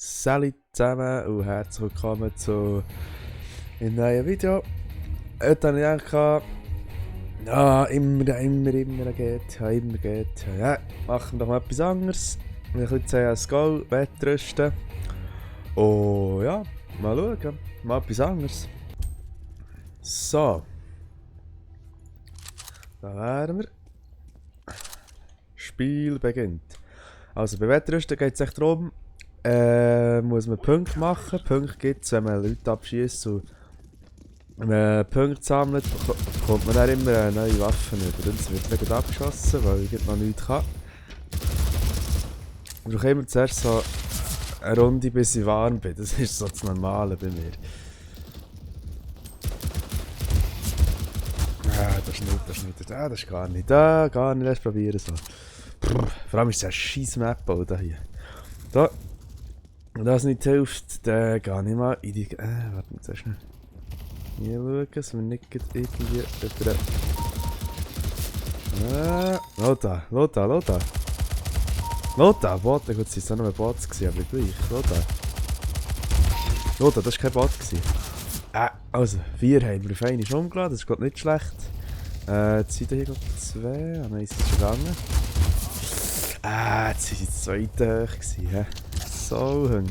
Salut zusammen und herzlich willkommen zu einem neuen Video. Heute habe ich gedacht, ja, immer geht, ja, machen wir doch mal etwas anderes. Wir können CSGO wettrüsten. Und ja, mal schauen, mal etwas anderes. So. Da wären wir. Spiel beginnt. Also bei Wettrüsten geht es echt darum, muss man Punkte machen. Punkte gibt es, wenn man Leute abschießt und wenn man Punkte sammelt, bekommt man dann immer neue Waffen über. Und es wird nicht abgeschossen, weil ich noch nichts kann. Ich brauche immer zuerst so eine Runde, bis ich warm bin. Das ist so das Normale bei mir. Das ist nicht. Das ist gar nicht. Gar nicht. Lass probieren so. Vor allem ist es ein scheiß Map hier. Da. Wenn das nicht hilft, dann gehe ich mal in die... warte mal, zuerst schnell. Hier schauen, dass wir nicht irgendwie über... Lothar, Bot, gut, es waren noch Bots, aber gleich. Lothar, das war kein Bot. Also, 4 haben wir auf einmal umgeladen, das ist gerade nicht schlecht. Jetzt sind hier gerade 2, nein, es ist schon gegangen. Jetzt waren die 2 hoch gewesen, so hung.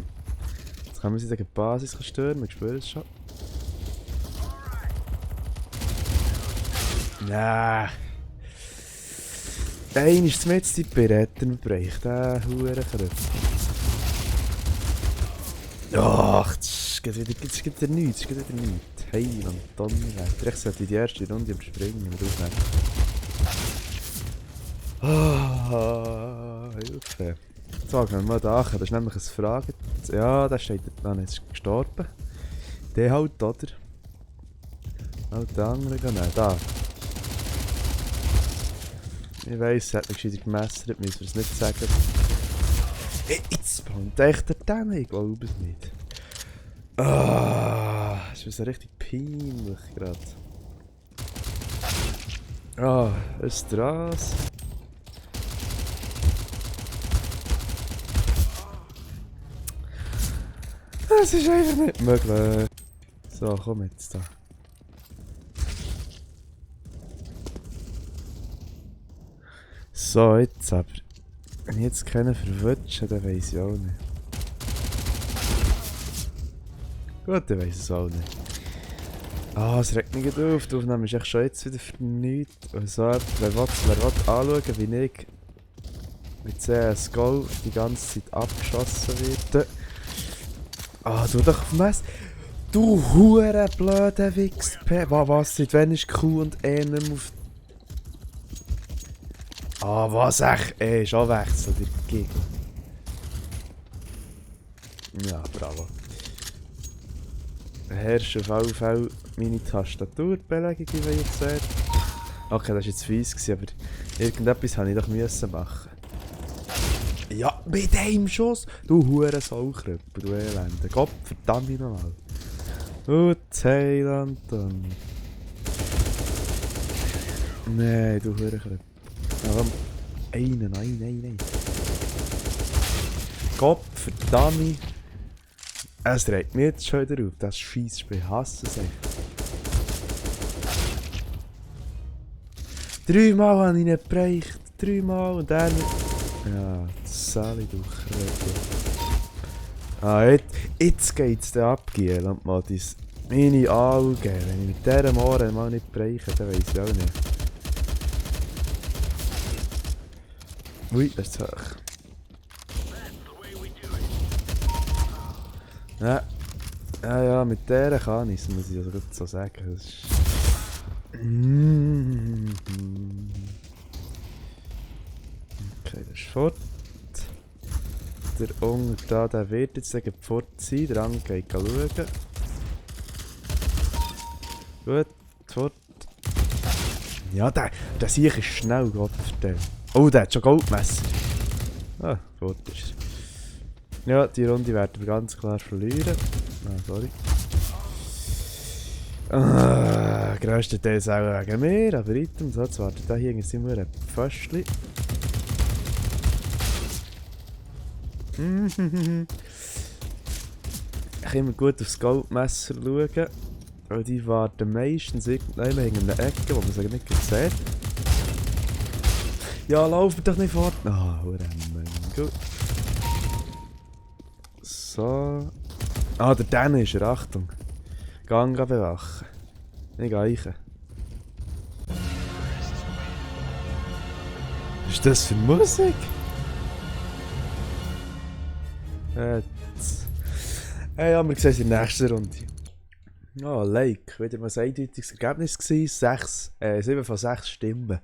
Jetzt kann man sie gegen die Basis stören, wir spüren es schon. Ja. Einer ist mit die Berettenbereich, der Hurenkröpf. Ach, das geht wieder nichts, Hey, Donnerwetter. Ich sollte die erste Runde überspringen und aufnehmen. Hilfe. So, gehen wir mal da. Das ist nämlich ein Fragen. Ja, da steht da nicht. Ist gestorben. Der halt, oder? Halt der andere gehen. Nein, da. Ich weiss, es hat mich gescheiter gemessert, müssen wir es nicht sagen. Jetzt spawnt echt der Dämme, ich glaube es nicht. Das ist so richtig peinlich gerade. Eine Straße. Das ist einfach nicht möglich. So, komm jetzt da. So, jetzt aber. Wenn ich jetzt keinen verwutsche, dann weiss ich auch nicht. Gut, dann weiss ich es auch nicht. Es regt mich auf. Die Aufnahme ist echt schon jetzt wieder vernünftig. Also, wer will anschauen, wie ich mit CSGO die ganze Zeit abgeschossen werde. Du doch auf Mess. Du hure blöde Wichs. Was? Seit wann ist Q und E nicht mehr auf... was echt? Ist auch wechseln, der Gegner. Ja, bravo. Herrscht auf alle Fälle meine Tastaturbelegung, wie ich sehe. Okay, das war jetzt fies, aber irgendetwas musste ich doch müssen machen. Ja, mit einem Schuss! Du hure Saukrüppel, du Elende. Gott verdammt nochmal. Thailand dann. Nee, du hure Krüppel. Nein. Gott verdammt. Es dreht mich jetzt schon wieder auf. Das Scheissspiel, ich hasse es echt. 3-mal habe ich ihn gebrecht. 3-mal und dann... Ja, Sally, du Kröte. Jetzt geht's dann ab, Giel und Modis. Meine Augen, wenn ich mit dieser Mohren mal nicht breche, dann weiss ich auch nicht. Ui, das ist zu hoch. Ja, mit der kann ich es, muss ich also so sagen. Das ist... Okay, das ist fort. Der unten da, der wird jetzt fort sein. Der andere geht schauen. Gut, fort. Ja, der Sieg ist schnell, Gott vertellen. Oh, der hat schon Goldmesser. Fort ist er. Ja, die Runde werden wir ganz klar verlieren. Sorry. Größtenteils auch wegen mir, aber Items. So, jetzt wartet da hier sind wir ein Pföstchen. echt immer gut aufs Goldmesser schauen. Weil die warten meistens irgendwann in einer Ecke, wo man sie nicht sieht. Ja, lauf doch nicht fort. Ah, gut. So. Ah, der Dan ist er, Achtung. Gang bewachen. Nicht eichen. Was ist das für Musik? Jetzt. Hey, ja, wir sehen uns in der nächsten Runde. Oh, Like. Wieder mal ein eindeutiges Ergebnis gewesen. 7 von 6 Stimmen.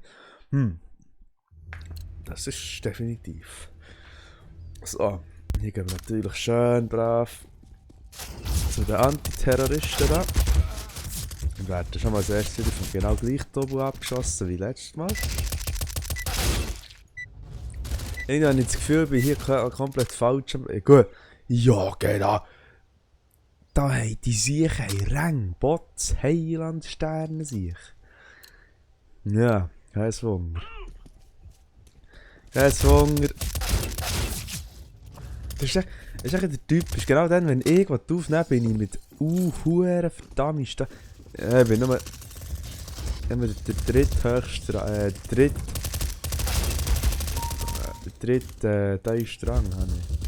Das ist definitiv. So, hier gehen wir natürlich schön brav zu den Antiterroristen da. Wir werden schon mal als erstes wieder von genau gleich Tobu abgeschossen wie letztes Mal. Ich habe das Gefühl, ich bin hier komplett falsch. Gut, ja genau. Da haben die Siechen Rang, Bots, Heilandsterne sich. Ja, kein Wunder. Kein Wunder. Das ist echt der Typ. Genau dann, wenn ich was aufnehme, bin ich mit huere verdammt. Ich bin nur der dritthöchste, der dritte Teilstrang habe ich.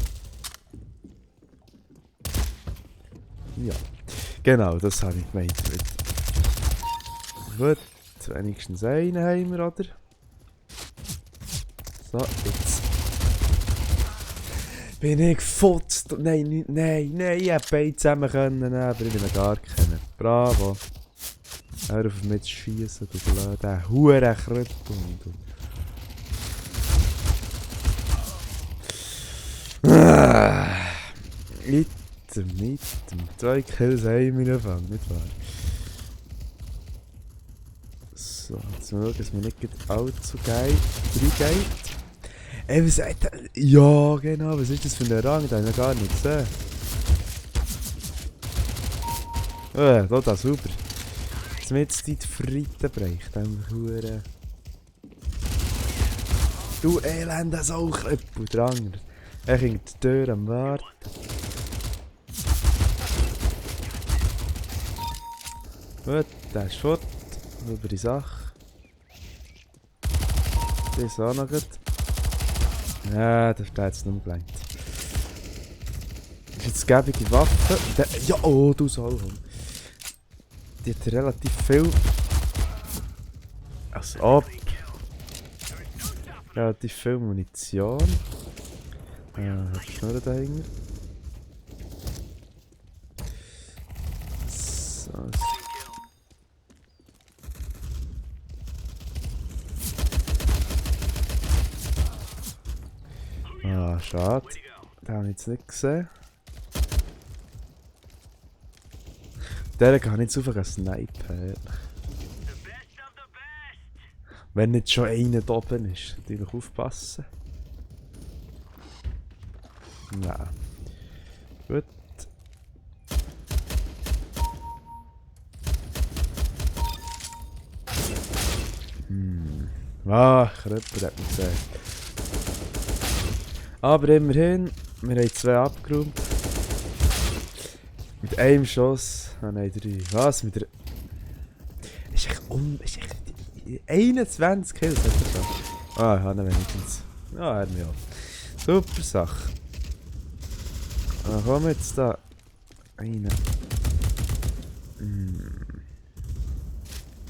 Ja, genau, das habe ich gemeint. Gut, wenigstens einen haben wir, oder? So, jetzt. Bin ich gefotzt? Nein, ich hätte beide zusammen können, aber ich will gar keinen. Bravo. Hör auf mich zu schiessen, du blöder Hurenkrüppel. Mit dem 2 Kills haben wir davon, nicht wahr? So, jetzt mal schauen, dass wir nicht allzu geil reingeht. Ey, was sagt er? Ja, genau, was ist das für ein Rang? Den habe ich noch gar nicht gesehen. Da, super. Jetzt mit die Frittenbrech, dann Hure. Du elender Saukrüppel, der andere. Er hängt die Tür am Warten. Gut, der ist fort. Über die Sache. Das ist auch noch gut. Ja, das hat jetzt nicht mehr gelangt. Das ist jetzt gäbige Waffe. Ja, oh, du Sauhund. Die hat relativ viel. Als ob. Relativ viel Munition. Hat die Schnurren dahinter. So. Ah, schade. Den habe ich jetzt nicht gesehen. Der kann nicht so viel snipen. Wenn nicht schon einer da oben ist, natürlich aufpassen. Nein. Gut. Kröpper hat man gesehen. Aber immerhin, wir haben 2 abgeräumt. Mit einem Schuss. Ah nein, 3. Was? Mit der. Ist echt 21 Kills hat er schon. Ah, ich habe ihn wenigstens. Ja, er hat mich auch. Super Sache. Komm jetzt da. Einer.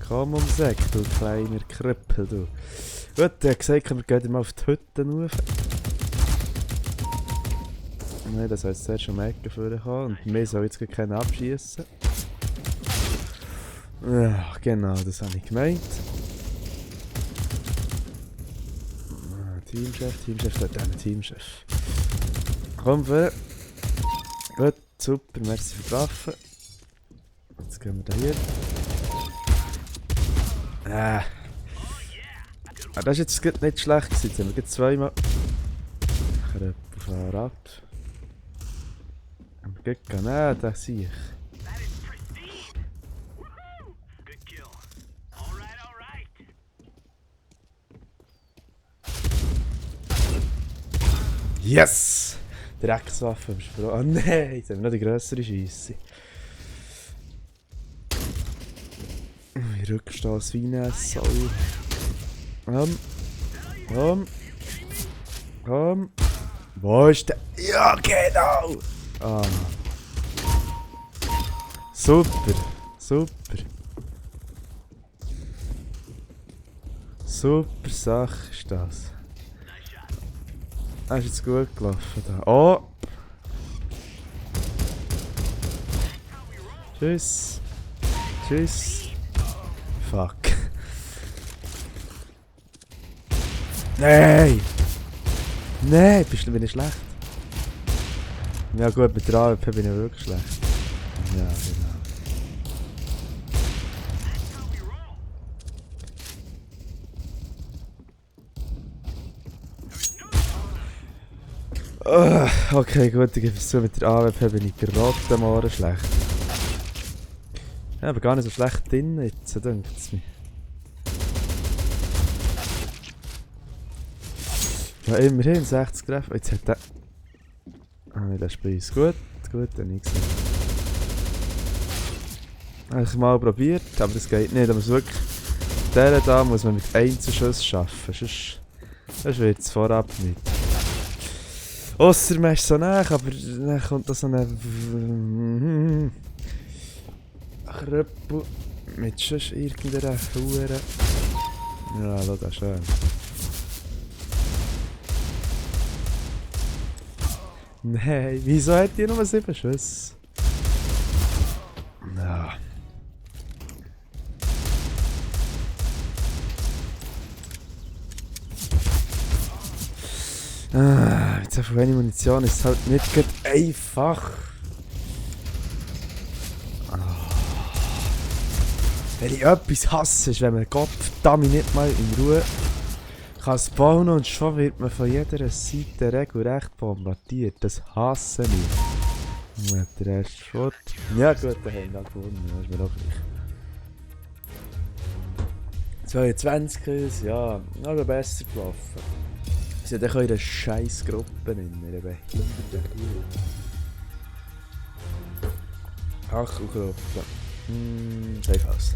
Komm ums Eck, du kleiner Krüppel, du. Gut, er hat gesagt, wir gehen mal auf die Hütte rauf. Nein, das soll jetzt zuerst um die Ecke vorkommen und wir sollen jetzt keinen abschießen. Ja, genau, das habe ich gemeint. Teamchef, dort haben wir Teamchef. Komm vor. Gut, super, merci für die Waffe. Jetzt gehen wir da hier. Das ist jetzt nicht schlecht gewesen, jetzt haben wir zweimal. Fahr ab. Aber geht gar nicht, das sehe ich. Yes! Dreckswaffe versprochen. Oh nein, jetzt haben wir noch die grössere Scheisse. Rückstoß wie eine Sau. Komm. Wo ist der? Ja, genau! Ah. Super. Super Sache ist das. Das ist jetzt gut gelaufen da. Oh! Tschüss. Fuck. Nein! Bin ich schlecht? Ja gut, mit der AWP bin ich wirklich schlecht. Ja, genau. Okay, gut, ich gebe es zu, mit der AWP bin ich gerade am Ohren schlecht. Ja, aber gar nicht so schlecht drin jetzt, denkt es mir. Ja, immerhin 60 Treffer. Jetzt hat der... Ah, nicht der Spieß. Gut, dann nicht gesehen. Habe ich mal probiert, aber das geht nicht. Da muss wirklich... Der da muss man mit Einzelschuss arbeiten. Sonst wird es vorab nicht. Ausser man ist so nah, aber dann kommt da so eine... Kröppel mit sonst irgendeiner Hure. Ja, das ist schön. Nein, wieso hat die nur 7 Schüsse? Ja. Mit so viel wenig Munition ist es halt nicht gerade einfach. Wenn ich etwas hasse, ist, wenn man Gott verdammt nicht mal in Ruhe kann spawnen und schon wird man von jeder Seite regelrecht bombardiert. Das hasse ich. Und der Rest fort. Ja gut, dann haben wir gewonnen. Das ist mir auch gleich. 22 Kills, ja, aber besser gelaufen. Sie sind auch in einer scheiß Gruppe in einer behinderten. Ach, und Gruppe. Safe House.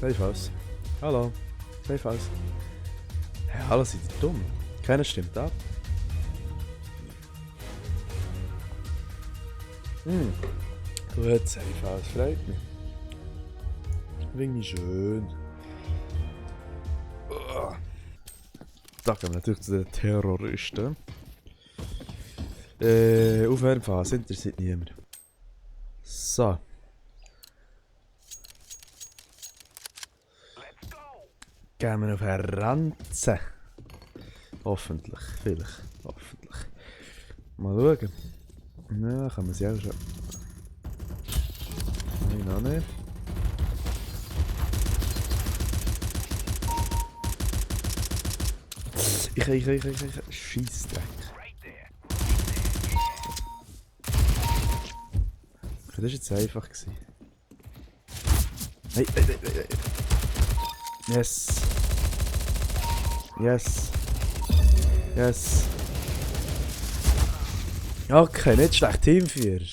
Safe House. Hallo. Safe House. Hey, alle sind dumm. Keiner stimmt ab. Gut, Safe House. Freut mich. Irgendwie schön. Da kommen wir natürlich zu den Terroristen. Aufwärmphase interessiert niemand. So. Gehen wir auf Ranzen. Hoffentlich. Vielleicht. Hoffentlich. Mal schauen. Ja, kann man sie auch schon. Nein, noch nicht. Ich. Scheissdreck. Das war jetzt einfach. Hey. Yes. Okay, nicht schlecht. Teamführer.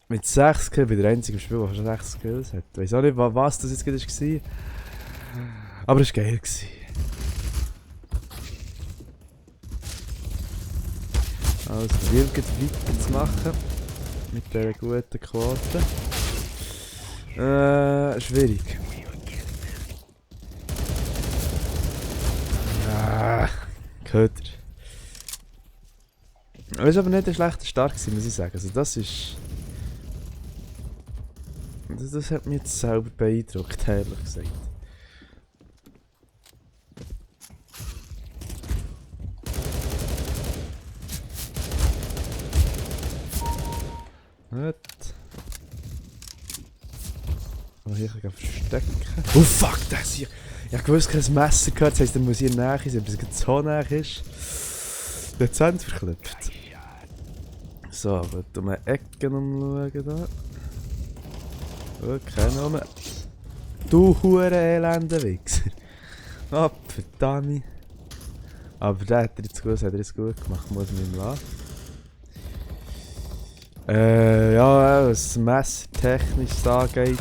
Mit 6 Kills, bei der einzigen Spiel, der schon 6 Kills hat. Ich weiß auch nicht, was das jetzt gerade war. Aber es war geil. Also, wir gehen weiterzumachen. Mit dieser guten Quote. Schwierig. Gehört er. Das war aber nicht ein schlechter Start, muss ich sagen. Also das ist... Das hat mich jetzt selber beeindruckt, ehrlich gesagt. Gut. Oh, hier kann ich verstecken. Oh fuck, das hier! Ich habe gewusst, dass ich ein Messer gehört, das heisst, dann muss ich in der Nähe sein, bis es so nah ist. Dezent verklüpft. So, gut, um eine Ecke umschauen da. Okay, nochmal. Du hure elender Wichser. Oh, verdammt. Aber der hat er jetzt gut gemacht, muss man ihm lassen. Ja, was messertechnisch angeht,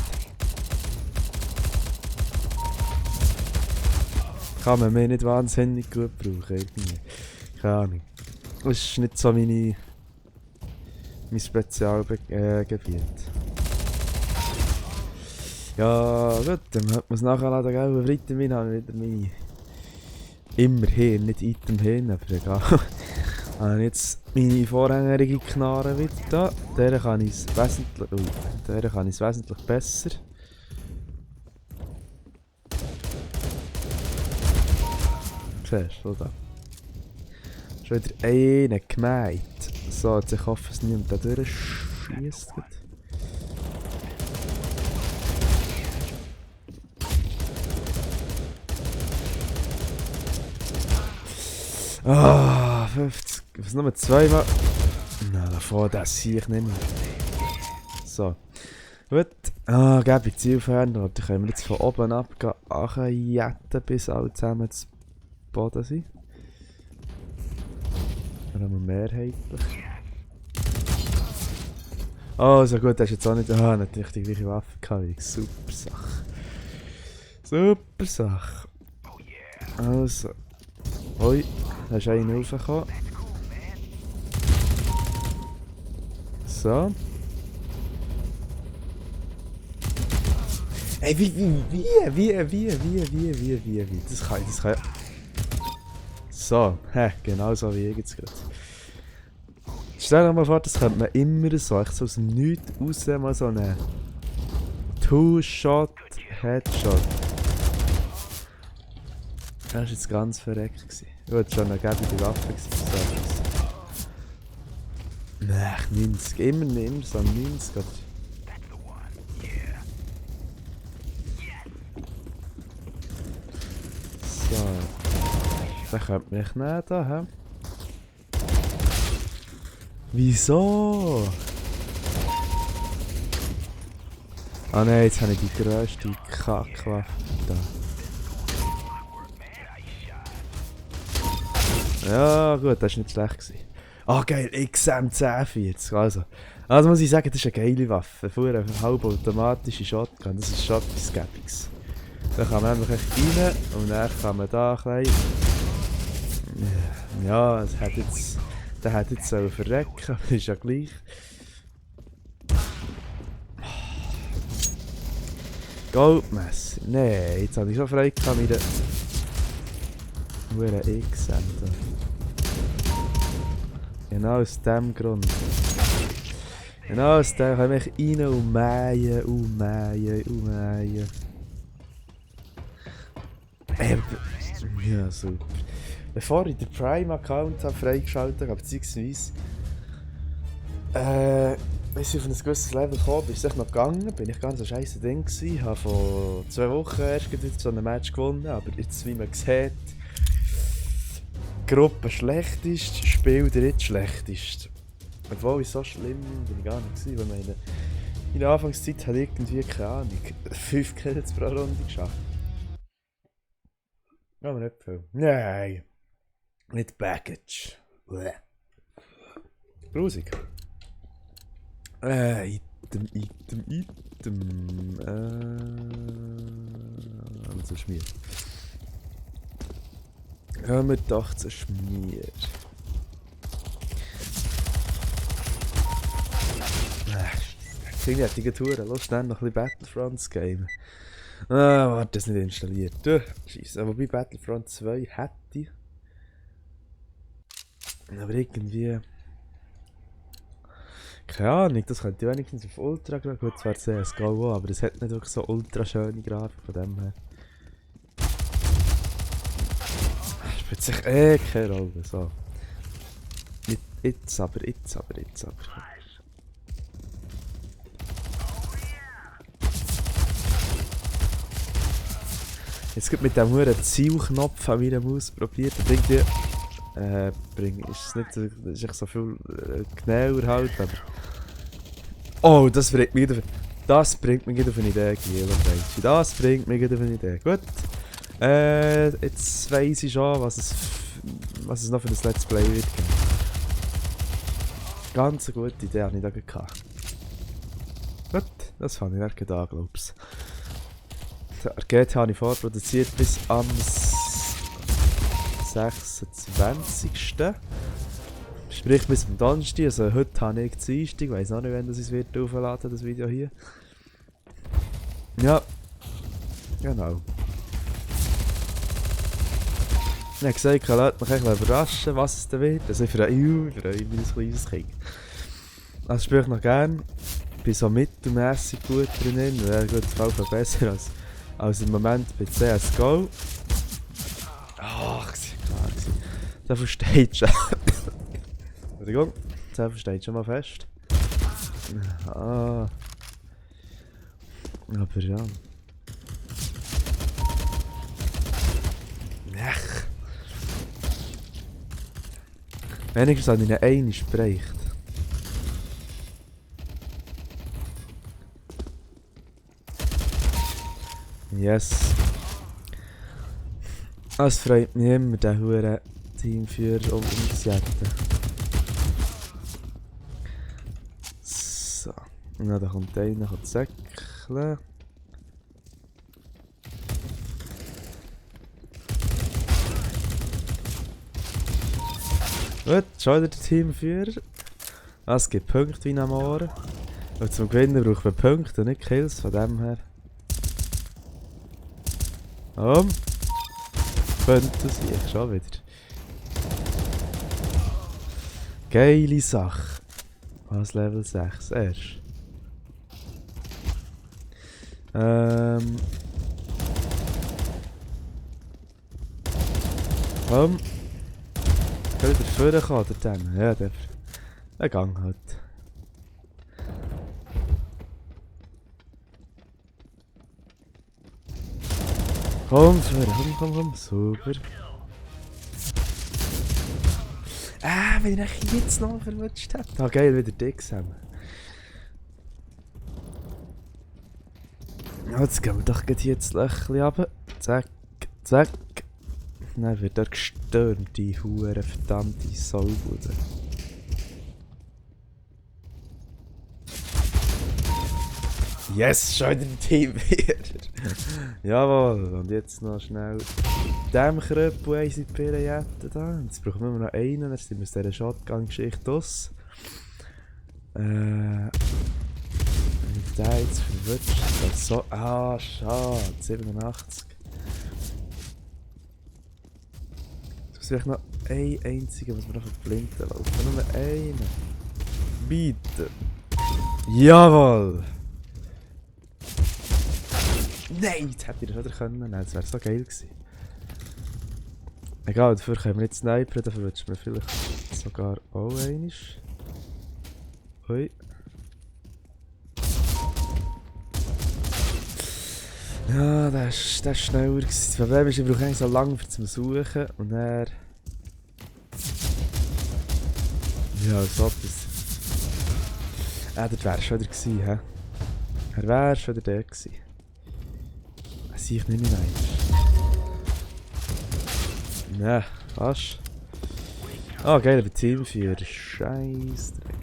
kann man mich nicht wahnsinnig gut brauchen. Irgendwie. Keine Ahnung. Das ist nicht so mein Spezialgebiet. Ja gut, dann hat man es nachher laden, gell? Aber Vitamin habe ich wieder meine... Immerhin, nicht Item hin, aber egal. Habe ich jetzt meine vorhängerige Knarre wieder da. Der kann ich es wesentlich besser. Siehst du, da? Schon wieder einen gemeint. So, jetzt ich hoffe, es niemand da durchschießt. Ah, 50. Was nur zweimal? Na, davor, das sehe ich nicht mehr. So. Gut. Ah, gebe ich Zielfernrohr. Dann können wir jetzt von oben abgehen, jetten, bis alle zusammen zu Boden sind. Dann haben wir mehrheitlich. Oh, so gut, das ist jetzt auch nicht. Ah, natürlich die gleiche Waffe gehabt. Super Sache. Super Sache. Also. Oi. Da ist einer raufgekommen. So. Ey, wie? Das kann. So, genau so wie ich jetzt gerade. Stell dir mal vor, das könnte man immer so, echt so aus dem Nichts raus, mal so einen Two-Shot, Headshot. Das war jetzt ganz verreckt. Gut, schon eine gäbige Waffe. Nein, 90. Immer so 90. Oder? So. Den könnte man echt nehmen, da, hä? Wieso? Ah nein, jetzt habe ich die grösste Kackwaffe da. Ja gut, das war nicht schlecht. Ah geil, XM1040. Also muss ich sagen, das ist eine geile Waffe. Vorher eine halbautomatische Shotgun, das ist schon etwas Gäbiges. Da kann man einfach echt rein und dann kann man da ein bisschen... Ja, der hat jetzt verrecken, aber ist ja gleich. Goldmesser. Nein, jetzt habe ich so frei gehabt mit der... Nur ein XM da. Genau aus dem Grund. Genau aus dem kann ich rein und mähen. Ja, super. Bevor ich den Prime-Account freigeschaltet habe, beziehungsweise bis ich auf ein gewisses Level gekommen bin, ist es noch gegangen, bin ich ganz ein scheisse Ding gewesen, habe vor 2 Wochen erst wieder so ein Match gewonnen, aber jetzt, wie man sieht, Gruppe schlechtest, Spiel dritt schlechtest. Obwohl, so schlimm bin ich gar nicht gewesen, weil meine in der Anfangszeit hat irgendwie, keine Ahnung, 5 Kills pro Runde geschafft. Aber nicht viel. Nein! Nicht Baggage. Bleh. Grusig. Item. Also Schmier. Gehen wir doch zu Schmier. Finde ich die Touren. Lass schnell noch ein bisschen Battlefronts game. Ah, warte, das ist nicht installiert. Scheisse. Aber bei Battlefront 2 hätte ich. Aber irgendwie. Keine Ahnung, das könnte ich wenigstens auf Ultra gehen. Gut, zwar CSGO auch, aber es hat nicht wirklich so ultra schöne Grafik von dem her. Spielt sich keine Rolle. So. Jetzt aber. Jetzt gibt mit dem huren Zielknopf an meiner Maus probiert und irgendwie ist es nicht ist echt so viel genauer halt, aber oh, das bringt mich wieder auf eine Idee, Gielo. Das bringt mich wieder auf eine Idee. Gut. Jetzt weiss ich schon, was es was es noch für ein Let's Play wird geben. Ganz eine gute Idee habe ich da gehabt. Gut, das habe ich nicht gedacht, glaube ich. Der GT habe ich vorproduziert bis am 26. Sprich bis am Donnerstag, also heute habe ich Dienstag, ich weiss noch nicht, wann das es wird aufladen, das Video hier. Ja, genau. Ich habe gesagt, ich lasse mich überraschen, was es da wird. Also ich freue mich wie ein kleines Kind. Also spiele ich noch gerne. Ich bin so mittelmässig gut drin. Ja, gut, es fällt besser als im Moment bei CSGO. Ach, das war klar. Da versteht schon. Entschuldigung, da versteht schon mal fest. Ah. Aber ja. Ech. Wenigstens habe ich ihn einmal bereicht. Yes. Es freut mich immer, der hure Teamführer umzusetzen. So. Na, da kommt einer, kann säckeln. Gut, schon wieder der Teamführer. Es gibt Punkte wie am Ohren. Und zum Gewinnen braucht man Punkte und nicht Kills, von dem her. Könnte sein, schon wieder. Geile Sache. Was Level 6 erst. Komm. Kann wieder vorne kommen, oder dann? Ja, der Gang halt. Komm, vorne, komm, super. Wenn ich jetzt noch verwutscht hätte. Ah, geil, wieder dick zusammen. Jetzt gehen wir doch jetzt ein Löchchen runter. Zack, zack. Dann wird er gestürmt, die hure verdammte Saubude. Yes, schon wieder ein Teamführer. Jawohl, und jetzt noch schnell dem Kröpel eins in die Pirejette da. Jetzt brauchen wir noch einen, dann sind wir aus dieser Shotgun-Geschichte aus. Wenn ich den jetzt verwutscht, das so. Ah, schade, 87. Vielleicht noch ein einziger, was wir noch verblinden laufen. Nur einen. Bitte. Jawohl! Nein, das hätte ich wieder können. Nein, das wäre so geil gewesen. Egal, dafür können wir nicht snipern, dafür wünschen wir vielleicht sogar auch einmal. Ui. Ja, das war schneller. Das Problem ist, ich brauche eigentlich so lange zum Suchen und dann... Ja, so etwas. Dort wäre er schon wieder gewesen, hä? Er wäre schon wieder der gewesen. Das sehe ich nicht mehr ein. Ne, fast. Ah, geil, aber Teamführer. Scheiß Dreck.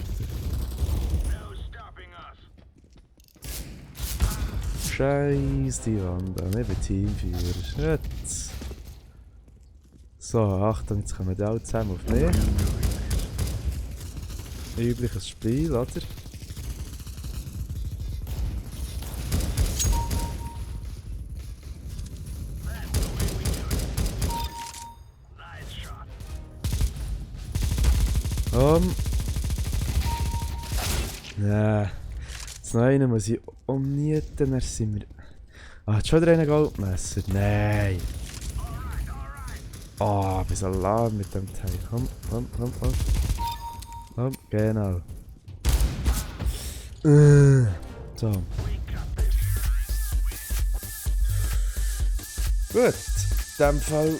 Scheiß die Wand an, nicht Teamführer. Jetzt. So, Achtung, jetzt kommen wir alle zusammen auf mich. Übliches Spiel, oder? Ja. Das eine muss ich umnieten, dann sind wir... Ah, hat schon wieder einen Goldmesser? Nein! Oh, ich bin so lahm mit dem Teil. Komm. Komm, genau. So. Gut, in dem Fall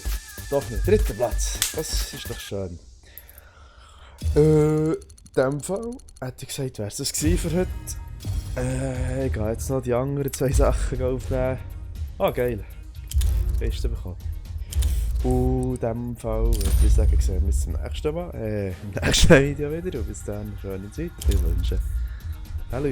doch nicht. Dritter Platz. Das ist doch schön. In dem Fall hätte ich gesagt, wäre es das für heute. Ich gehe jetzt noch die anderen zwei Sachen aufnehmen. Ah, geil. Beste bekommen. Und in diesem Fall würde ich sagen, sehen wir uns im nächsten Mal, im nächsten Video wieder. Und bis dann, schöne Zeit. Wir wünschen. Hallo.